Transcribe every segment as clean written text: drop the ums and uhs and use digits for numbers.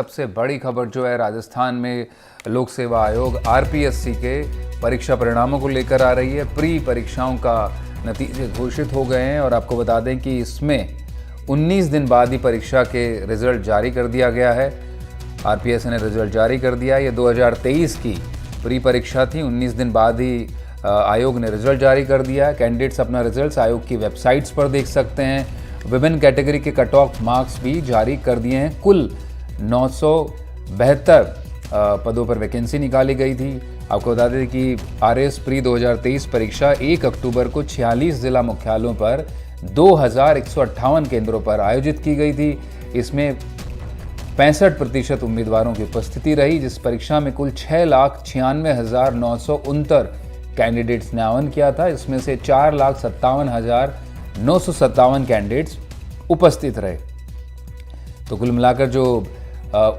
सबसे बड़ी खबर जो है राजस्थान में लोक सेवा आयोग आरपीएससी के परीक्षा परिणामों को लेकर आ रही है। प्री परीक्षाओं का नतीजे घोषित हो गए हैं और आपको बता दें कि इसमें 19 दिन बाद ही परीक्षा के रिजल्ट जारी कर दिया गया है। आरपीएससी ने रिजल्ट जारी कर दिया। ये 2023 की प्री परीक्षा थी। 19 दिन बाद ही आयोग ने रिजल्ट जारी कर दिया है। कैंडिडेट्स अपना रिजल्ट आयोग की वेबसाइट्स पर देख सकते हैं। विभिन्न कैटेगरी के कट ऑफ मार्क्स भी जारी कर दिए हैं। कुल 972 पदों पर वैकेंसी निकाली गई थी। आपको बता दें कि आरएस प्री 2023 परीक्षा 1 अक्टूबर को 46 जिला मुख्यालयों पर 2158 केंद्रों पर आयोजित की गई थी। इसमें 65% उम्मीदवारों की उपस्थिति रही। जिस परीक्षा में कुल 6,96,969 कैंडिडेट्स ने आवेदन किया था। इसमें से 4,57,957 कैंडिडेट्स उपस्थित रहे। तो कुल मिलाकर जो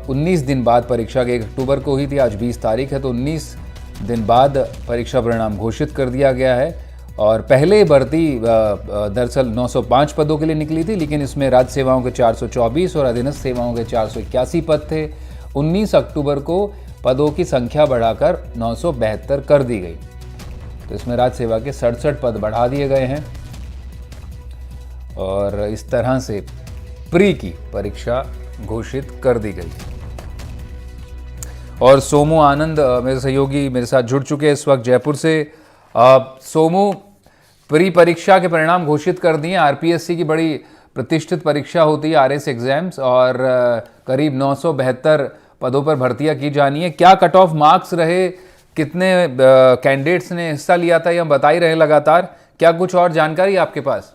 19 दिन बाद परीक्षा के 1 अक्टूबर को हुई थी, आज 20 तारीख है, तो 19 दिन बाद परीक्षा परिणाम घोषित कर दिया गया है। और पहले भर्ती दरअसल 905 पदों के लिए निकली थी, लेकिन इसमें राज्य सेवाओं के 424 और अधीनस्थ सेवाओं के 481 पद थे। 19 अक्टूबर को पदों की संख्या बढ़ाकर 972 कर दी गई। तो इसमें राज्य सेवा के 67 पद बढ़ा दिए गए हैं और इस तरह से प्री की परीक्षा घोषित कर दी गई। और सोमू आनंद मेरे सहयोगी मेरे साथ जुड़ चुके हैं इस वक्त जयपुर से। सोमू, प्री परीक्षा के परिणाम घोषित कर दिए। आरपीएससी की बड़ी प्रतिष्ठित परीक्षा होती है आरएस एग्जाम्स, और करीब 972 पदों पर भर्तियां की जानी है। क्या कट ऑफ मार्क्स रहे, कितने कैंडिडेट्स ने हिस्सा लिया था, ये हम बता ही रहे लगातार। क्या कुछ और जानकारी आपके पास?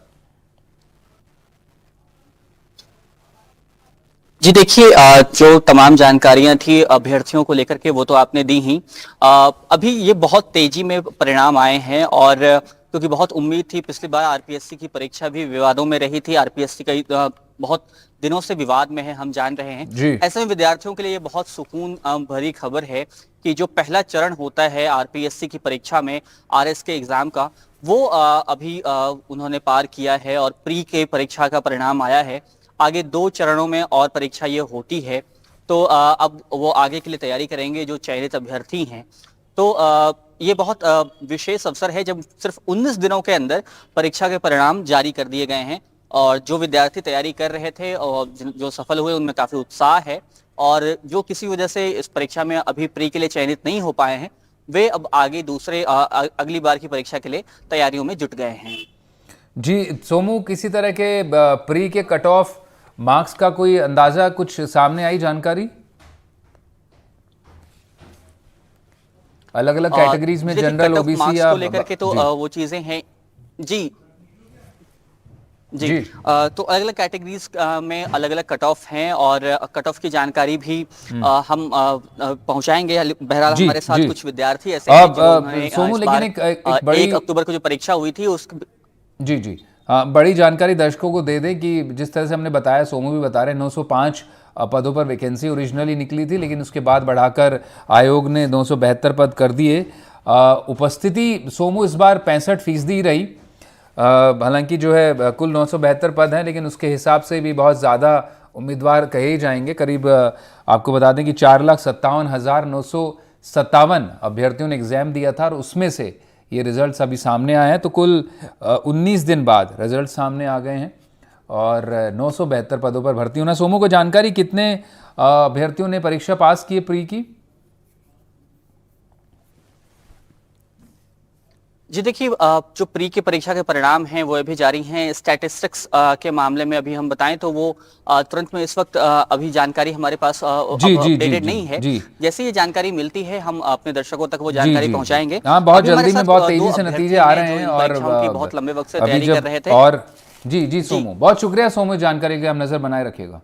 जी देखिए, जो तमाम जानकारियां थी अभ्यर्थियों को लेकर के वो तो आपने दी ही। अभी ये बहुत तेजी में परिणाम आए हैं और क्योंकि बहुत उम्मीद थी। पिछली बार आरपीएससी की परीक्षा भी विवादों में रही थी। आरपीएससी का बहुत दिनों से विवाद में है, हम जान रहे हैं। ऐसे में विद्यार्थियों के लिए ये बहुत सुकून भरी खबर है कि जो पहला चरण होता है आरपीएससी की परीक्षा में आरएस के एग्जाम का, वो अभी उन्होंने पार किया है और प्री के परीक्षा का परिणाम आया है। आगे 2 चरणों में और परीक्षा ये होती है, तो अब वो आगे के लिए तैयारी करेंगे जो चयनित अभ्यर्थी हैं। तो ये बहुत विशेष अवसर है जब सिर्फ 19 दिनों के अंदर परीक्षा के परिणाम जारी कर दिए गए हैं। और जो विद्यार्थी तैयारी कर रहे थे और जो सफल हुए उनमें काफी उत्साह है, और जो किसी वजह से इस परीक्षा में अभी प्री के लिए चयनित नहीं हो पाए हैं, वे अब आगे दूसरे अगली बार की परीक्षा के लिए तैयारियों में जुट गए हैं। जी सोमू, किसी तरह के प्री के कट ऑफ मार्क्स का कोई अंदाजा, कुछ सामने आई जानकारी? अलग अलग कैटेगरीज में, जनरल, ओबीसी या लेकर के तो वो चीजें हैं। जी जी, तो अलग अलग कैटेगरीज में अलग अलग कट ऑफ हैं और कट ऑफ की जानकारी भी हम पहुंचाएंगे। बहरहाल हमारे साथ कुछ विद्यार्थी ऐसे हैं सोमू, लेकिन एक 1 अक्टूबर को जो परीक्षा हुई थी उस जी बड़ी जानकारी दर्शकों को दे दें कि जिस तरह से हमने बताया, सोमू भी बता रहे हैं, 905 पदों पर वैकेंसी ओरिजिनली निकली थी, लेकिन उसके बाद बढ़ाकर आयोग ने 972 पद कर दिए। उपस्थिति सोमू इस बार 65% रही। हालांकि जो है कुल 972 पद हैं, लेकिन उसके हिसाब से भी बहुत ज़्यादा उम्मीदवार कहे ही जाएंगे। करीब आपको बता दें कि 4,57,957 अभ्यर्थियों ने एग्ज़ाम दिया था और उसमें से ये रिजल्ट्स अभी सामने आए हैं। तो कुल 19 दिन बाद रिजल्ट सामने आ गए हैं और 972 पदों पर भर्ती होना। सोमू को जानकारी, कितने अभ्यर्थियों ने परीक्षा पास की प्री की? जी देखिए, जो प्री की परीक्षा के परिणाम हैं वो अभी जारी हैं। स्टैटिस्टिक्स के मामले में अभी हम बताएं तो वो तुरंत में इस वक्त अभी जानकारी हमारे पास अपडेटेड नहीं है। जैसे ये जानकारी मिलती है हम अपने दर्शकों तक वो जानकारी पहुंचाएंगे। हाँ, बहुत जल्दी में, बहुत तेजी से नतीजे आ रहे हैं और बहुत लंबे वक्त से तैयारी कर रहे थे। और जी सोमू, बहुत शुक्रिया सोमू, जानकारी के लिए हम नजर बनाए रखिएगा।